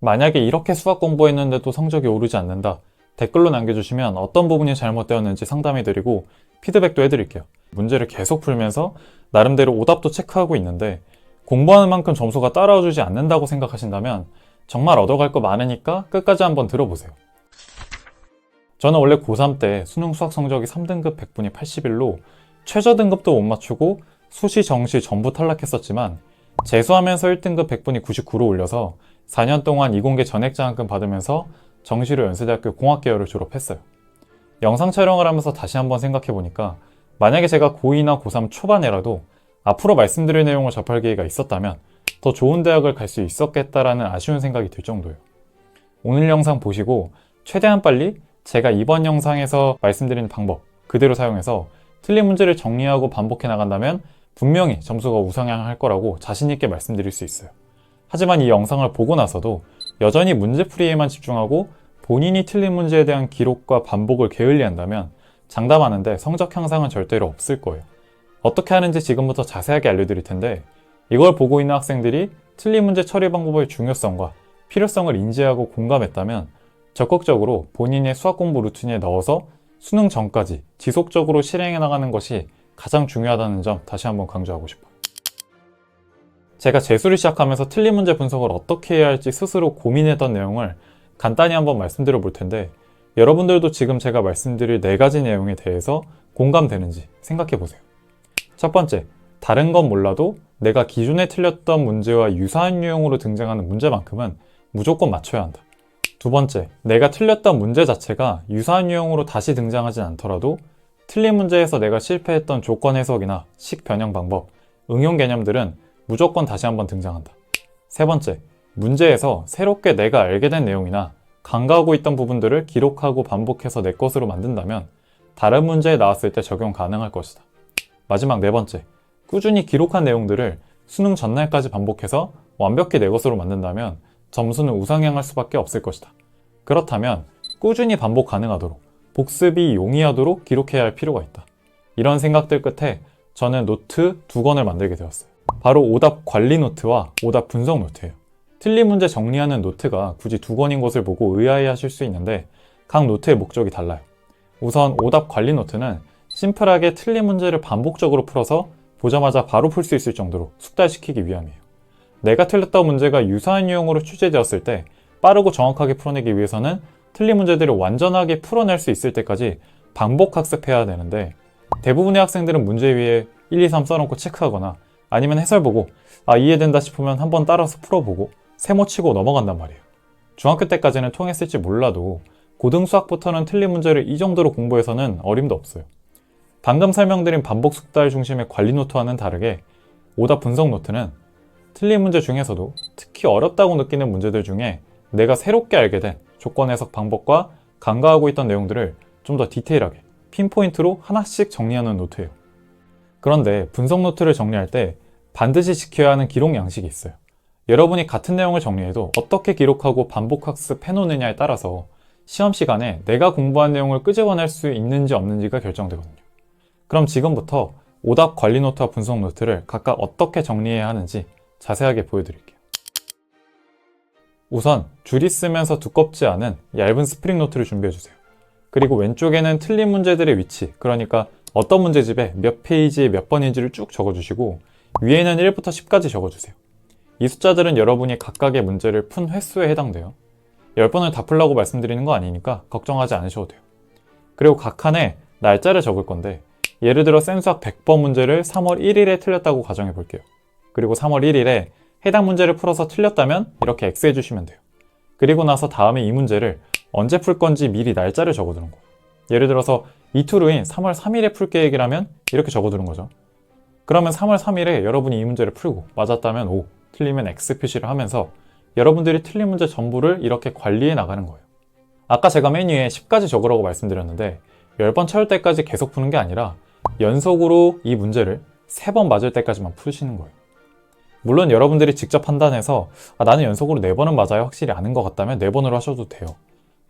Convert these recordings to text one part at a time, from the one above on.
만약에 이렇게 수학 공부했는데도 성적이 오르지 않는다. 댓글로 남겨주시면 어떤 부분이 잘못되었는지 상담해드리고 피드백도 해드릴게요. 문제를 계속 풀면서 나름대로 오답도 체크하고 있는데 공부하는 만큼 점수가 따라와주지 않는다고 생각하신다면 정말 얻어갈 거 많으니까 끝까지 한번 들어보세요. 저는 원래 고3 때 수능 수학 성적이 3등급 100분위 81로 최저 등급도 못 맞추고 수시, 정시 전부 탈락했었지만 재수하면서 1등급 100분위 99로 올려서 4년 동안 이공계 전액장학금 받으면서 정시로 연세대학교 공학계열을 졸업했어요. 영상 촬영을 하면서 다시 한번 생각해보니까 만약에 제가 고2나 고3 초반에라도 앞으로 말씀드릴 내용을 접할 기회가 있었다면 더 좋은 대학을 갈 수 있었겠다라는 아쉬운 생각이 들 정도예요. 오늘 영상 보시고 최대한 빨리 제가 이번 영상에서 말씀드리는 방법 그대로 사용해서 틀린 문제를 정리하고 반복해 나간다면 분명히 점수가 우상향할 거라고 자신있게 말씀드릴 수 있어요. 하지만 이 영상을 보고 나서도 여전히 문제풀이에만 집중하고 본인이 틀린 문제에 대한 기록과 반복을 게을리한다면 장담하는데 성적 향상은 절대로 없을 거예요. 어떻게 하는지 지금부터 자세하게 알려드릴 텐데 이걸 보고 있는 학생들이 틀린 문제 처리 방법의 중요성과 필요성을 인지하고 공감했다면 적극적으로 본인의 수학 공부 루틴에 넣어서 수능 전까지 지속적으로 실행해 나가는 것이 가장 중요하다는 점 다시 한번 강조하고 싶어요. 제가 재수를 시작하면서 틀린 문제 분석을 어떻게 해야 할지 스스로 고민했던 내용을 간단히 한번 말씀드려 볼 텐데 여러분들도 지금 제가 말씀드릴 4가지 내용에 대해서 공감되는지 생각해 보세요. 첫 번째, 다른 건 몰라도 내가 기존에 틀렸던 문제와 유사한 유형으로 등장하는 문제만큼은 무조건 맞춰야 한다. 두 번째, 내가 틀렸던 문제 자체가 유사한 유형으로 다시 등장하진 않더라도 틀린 문제에서 내가 실패했던 조건 해석이나 식 변형 방법, 응용 개념들은 무조건 다시 한번 등장한다. 세 번째, 문제에서 새롭게 내가 알게 된 내용이나 간과하고 있던 부분들을 기록하고 반복해서 내 것으로 만든다면 다른 문제에 나왔을 때 적용 가능할 것이다. 마지막 네 번째, 꾸준히 기록한 내용들을 수능 전날까지 반복해서 완벽히 내 것으로 만든다면 점수는 우상향할 수밖에 없을 것이다. 그렇다면 꾸준히 반복 가능하도록 복습이 용이하도록 기록해야 할 필요가 있다. 이런 생각들 끝에 저는 노트 2권을 만들게 되었어요. 바로 오답 관리 노트와 오답 분석 노트예요. 틀린 문제 정리하는 노트가 굳이 2권인 것을 보고 의아해하실 수 있는데 각 노트의 목적이 달라요. 우선 오답 관리 노트는 심플하게 틀린 문제를 반복적으로 풀어서 보자마자 바로 풀 수 있을 정도로 숙달시키기 위함이에요. 내가 틀렸던 문제가 유사한 유형으로 출제되었을 때 빠르고 정확하게 풀어내기 위해서는 틀린 문제들을 완전하게 풀어낼 수 있을 때까지 반복 학습해야 되는데 대부분의 학생들은 문제 위에 1, 2, 3 써놓고 체크하거나 아니면 해설 보고 이해된다 싶으면 한번 따라서 풀어보고 세모 치고 넘어간단 말이에요. 중학교 때까지는 통했을지 몰라도 고등 수학부터는 틀린 문제를 이 정도로 공부해서는 어림도 없어요. 방금 설명드린 반복 숙달 중심의 관리 노트와는 다르게 오답 분석 노트는 틀린 문제 중에서도 특히 어렵다고 느끼는 문제들 중에 내가 새롭게 알게 된 조건 해석 방법과 간과하고 있던 내용들을 좀 더 디테일하게 핀포인트로 하나씩 정리하는 노트예요. 그런데 분석 노트를 정리할 때 반드시 지켜야 하는 기록 양식이 있어요. 여러분이 같은 내용을 정리해도 어떻게 기록하고 반복 학습해 놓느냐에 따라서 시험 시간에 내가 공부한 내용을 끄집어낼 수 있는지 없는지가 결정되거든요. 그럼 지금부터 오답 관리 노트와 분석 노트를 각각 어떻게 정리해야 하는지 자세하게 보여드릴게요. 우선 줄이 쓰면서 두껍지 않은 얇은 스프링 노트를 준비해주세요. 그리고 왼쪽에는 틀린 문제들의 위치, 그러니까 어떤 문제집에 몇 페이지에 몇 번인지를 쭉 적어주시고 위에는 1부터 10까지 적어주세요. 이 숫자들은 여러분이 각각의 문제를 푼 횟수에 해당돼요. 10번을 다 풀라고 말씀드리는 거 아니니까 걱정하지 않으셔도 돼요. 그리고 각 칸에 날짜를 적을 건데 예를 들어 센수학 100번 문제를 3월 1일에 틀렸다고 가정해 볼게요. 그리고 3월 1일에 해당 문제를 풀어서 틀렸다면 이렇게 X 해주시면 돼요. 그리고 나서 다음에 이 문제를 언제 풀 건지 미리 날짜를 적어두는 거예요. 예를 들어서 이틀 후인 3월 3일에 풀 계획이라면 이렇게 적어두는 거죠. 그러면 3월 3일에 여러분이 이 문제를 풀고 맞았다면 O, 틀리면 X 표시를 하면서 여러분들이 틀린 문제 전부를 이렇게 관리해 나가는 거예요. 아까 제가 맨 위에 10까지 적으라고 말씀드렸는데 10번 채울 때까지 계속 푸는 게 아니라 연속으로 이 문제를 3번 맞을 때까지만 푸시는 거예요. 물론 여러분들이 직접 판단해서 나는 연속으로 4번은 맞아야 확실히 아는 것 같다면 4번으로 하셔도 돼요.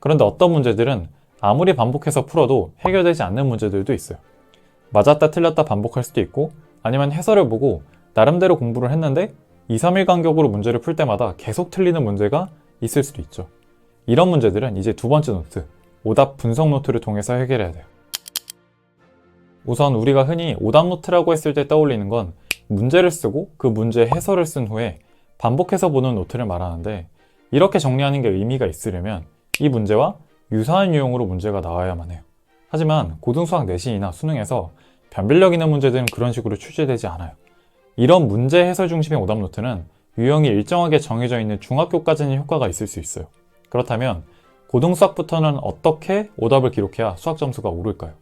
그런데 어떤 문제들은 아무리 반복해서 풀어도 해결되지 않는 문제들도 있어요. 맞았다 틀렸다 반복할 수도 있고 아니면 해설을 보고 나름대로 공부를 했는데 2, 3일 간격으로 문제를 풀 때마다 계속 틀리는 문제가 있을 수도 있죠. 이런 문제들은 이제 두 번째 노트, 오답 분석 노트를 통해서 해결해야 돼요. 우선 우리가 흔히 오답 노트라고 했을 때 떠올리는 건 문제를 쓰고 그 문제 해설을 쓴 후에 반복해서 보는 노트를 말하는데, 이렇게 정리하는 게 의미가 있으려면 이 문제와 유사한 유형으로 문제가 나와야만 해요. 하지만 고등수학 내신이나 수능에서 변별력 있는 문제들은 그런 식으로 출제되지 않아요. 이런 문제 해설 중심의 오답 노트는 유형이 일정하게 정해져 있는 중학교까지는 효과가 있을 수 있어요. 그렇다면 고등수학부터는 어떻게 오답을 기록해야 수학 점수가 오를까요?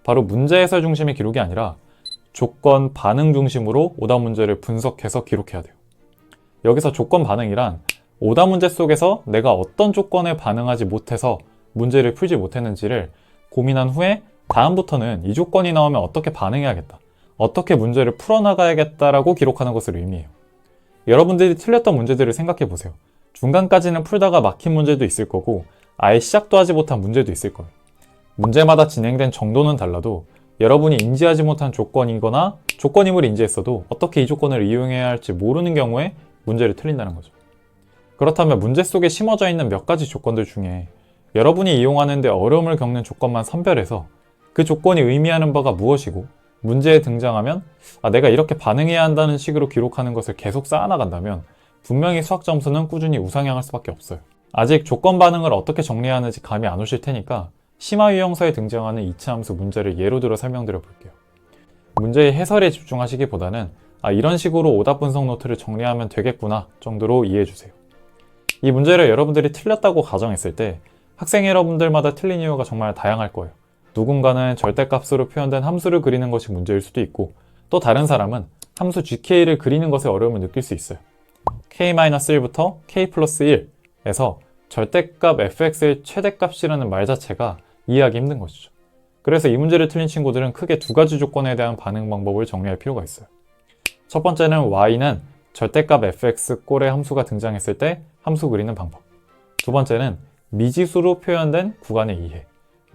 바로 문제 해설 중심의 기록이 아니라 조건 반응 중심으로 오답 문제를 분석해서 기록해야 돼요. 여기서 조건 반응이란 오답 문제 속에서 내가 어떤 조건에 반응하지 못해서 문제를 풀지 못했는지를 고민한 후에 다음부터는 이 조건이 나오면 어떻게 반응해야겠다, 어떻게 문제를 풀어나가야겠다라고 기록하는 것을 의미해요. 여러분들이 틀렸던 문제들을 생각해 보세요. 중간까지는 풀다가 막힌 문제도 있을 거고 아예 시작도 하지 못한 문제도 있을 거예요. 문제마다 진행된 정도는 달라도 여러분이 인지하지 못한 조건이거나 조건임을 인지했어도 어떻게 이 조건을 이용해야 할지 모르는 경우에 문제를 틀린다는 거죠. 그렇다면 문제 속에 심어져 있는 몇 가지 조건들 중에 여러분이 이용하는 데 어려움을 겪는 조건만 선별해서 그 조건이 의미하는 바가 무엇이고 문제에 등장하면 내가 이렇게 반응해야 한다는 식으로 기록하는 것을 계속 쌓아나간다면 분명히 수학 점수는 꾸준히 우상향할 수밖에 없어요. 아직 조건 반응을 어떻게 정리해야 하는지 감이 안 오실 테니까 심화 유형서에 등장하는 이차함수 문제를 예로 들어 설명드려 볼게요. 문제의 해설에 집중하시기보다는 이런 식으로 오답 분석 노트를 정리하면 되겠구나 정도로 이해해 주세요. 이 문제를 여러분들이 틀렸다고 가정했을 때 학생 여러분들마다 틀린 이유가 정말 다양할 거예요. 누군가는 절대값으로 표현된 함수를 그리는 것이 문제일 수도 있고, 또 다른 사람은 함수 gk를 그리는 것에 어려움을 느낄 수 있어요. k-1부터 k 플러스 1에서 절대값 fx의 최대값이라는 말 자체가 이해하기 힘든 것이죠. 그래서 이 문제를 틀린 친구들은 크게 두 가지 조건에 대한 반응 방법을 정리할 필요가 있어요. 첫 번째는 y는 절대값 fx 꼴의 함수가 등장했을 때 함수 그리는 방법. 두 번째는 미지수로 표현된 구간의 이해.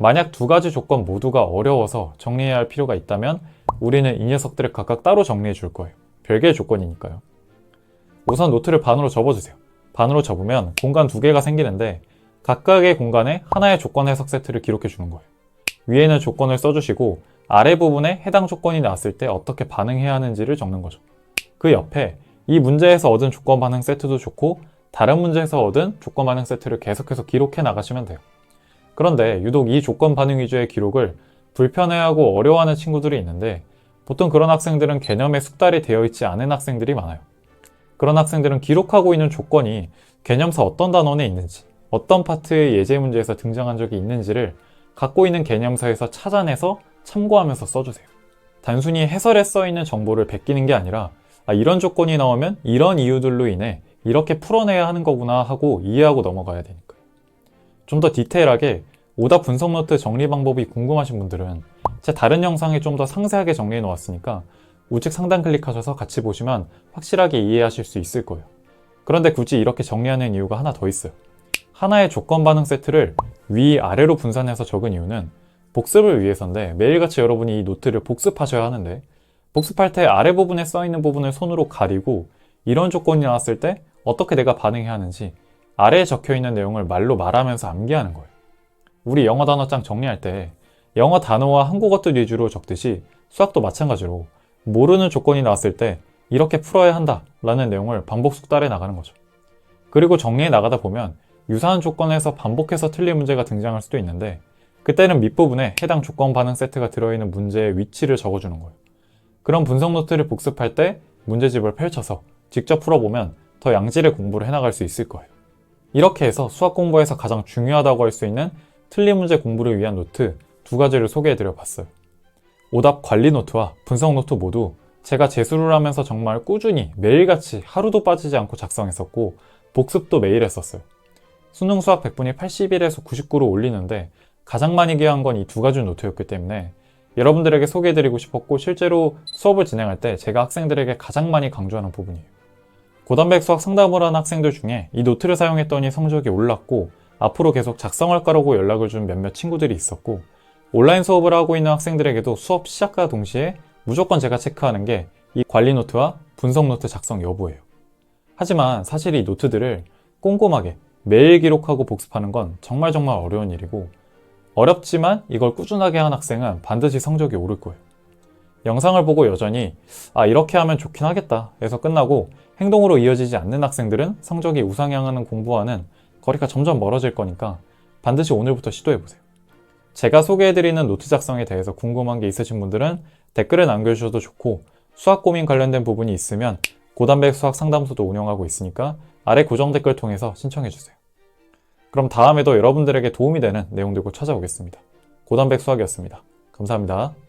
만약 두 가지 조건 모두가 어려워서 정리해야 할 필요가 있다면 우리는 이 녀석들을 각각 따로 정리해 줄 거예요. 별개의 조건이니까요. 우선 노트를 반으로 접어주세요. 반으로 접으면 공간 두 개가 생기는데 각각의 공간에 하나의 조건 해석 세트를 기록해 주는 거예요. 위에는 조건을 써주시고 아래 부분에 해당 조건이 나왔을 때 어떻게 반응해야 하는지를 적는 거죠. 그 옆에 이 문제에서 얻은 조건 반응 세트도 좋고 다른 문제에서 얻은 조건 반응 세트를 계속해서 기록해 나가시면 돼요. 그런데 유독 이 조건 반응 위주의 기록을 불편해하고 어려워하는 친구들이 있는데 보통 그런 학생들은 개념에 숙달이 되어 있지 않은 학생들이 많아요. 그런 학생들은 기록하고 있는 조건이 개념사 어떤 단원에 있는지, 어떤 파트의 예제 문제에서 등장한 적이 있는지를 갖고 있는 개념사에서 찾아내서 참고하면서 써주세요. 단순히 해설에 써있는 정보를 베끼는 게 아니라 이런 조건이 나오면 이런 이유들로 인해 이렇게 풀어내야 하는 거구나 하고 이해하고 넘어가야 되니까요. 좀 더 디테일하게 오답 분석 노트 정리 방법이 궁금하신 분들은 제 다른 영상에 좀 더 상세하게 정리해 놓았으니까 우측 상단 클릭하셔서 같이 보시면 확실하게 이해하실 수 있을 거예요. 그런데 굳이 이렇게 정리하는 이유가 하나 더 있어요. 하나의 조건 반응 세트를 위아래로 분산해서 적은 이유는 복습을 위해서인데 매일같이 여러분이 이 노트를 복습하셔야 하는데 복습할 때 아래 부분에 써있는 부분을 손으로 가리고 이런 조건이 나왔을 때 어떻게 내가 반응해야 하는지 아래에 적혀있는 내용을 말로 말하면서 암기하는 거예요. 우리 영어 단어장 정리할 때 영어 단어와 한국어 뜻 위주로 적듯이 수학도 마찬가지로 모르는 조건이 나왔을 때 이렇게 풀어야 한다 라는 내용을 반복 숙달해 나가는 거죠. 그리고 정리해 나가다 보면 유사한 조건에서 반복해서 틀린 문제가 등장할 수도 있는데 그때는 밑부분에 해당 조건 반응 세트가 들어있는 문제의 위치를 적어주는 거예요. 그런 분석 노트를 복습할 때 문제집을 펼쳐서 직접 풀어보면 더 양질의 공부를 해나갈 수 있을 거예요. 이렇게 해서 수학 공부에서 가장 중요하다고 할 수 있는 틀린 문제 공부를 위한 노트 두 가지를 소개해드려 봤어요. 오답 관리 노트와 분석 노트 모두 제가 재수를 하면서 정말 꾸준히 매일같이 하루도 빠지지 않고 작성했었고 복습도 매일 했었어요. 수능 수학 100분이 81에서 99로 올리는데 가장 많이 기여한 건 이 두 가지 노트였기 때문에 여러분들에게 소개해드리고 싶었고 실제로 수업을 진행할 때 제가 학생들에게 가장 많이 강조하는 부분이에요. 고단백 수학 상담을 한 학생들 중에 이 노트를 사용했더니 성적이 올랐고 앞으로 계속 작성할 거라고 연락을 준 몇몇 친구들이 있었고 온라인 수업을 하고 있는 학생들에게도 수업 시작과 동시에 무조건 제가 체크하는 게 이 관리 노트와 분석 노트 작성 여부예요. 하지만 사실 이 노트들을 꼼꼼하게 매일 기록하고 복습하는 건 정말 어려운 일이고 어렵지만 이걸 꾸준하게 한 학생은 반드시 성적이 오를 거예요. 영상을 보고 여전히 이렇게 하면 좋긴 하겠다 해서 끝나고 행동으로 이어지지 않는 학생들은 성적이 우상향하는 공부와는 거리가 점점 멀어질 거니까 반드시 오늘부터 시도해보세요. 제가 소개해드리는 노트 작성에 대해서 궁금한 게 있으신 분들은 댓글에 남겨주셔도 좋고 수학 고민 관련된 부분이 있으면 고단백 수학 상담소도 운영하고 있으니까 아래 고정 댓글 통해서 신청해주세요. 그럼 다음에도 여러분들에게 도움이 되는 내용 들고 찾아오겠습니다. 고단백 수학이었습니다. 감사합니다.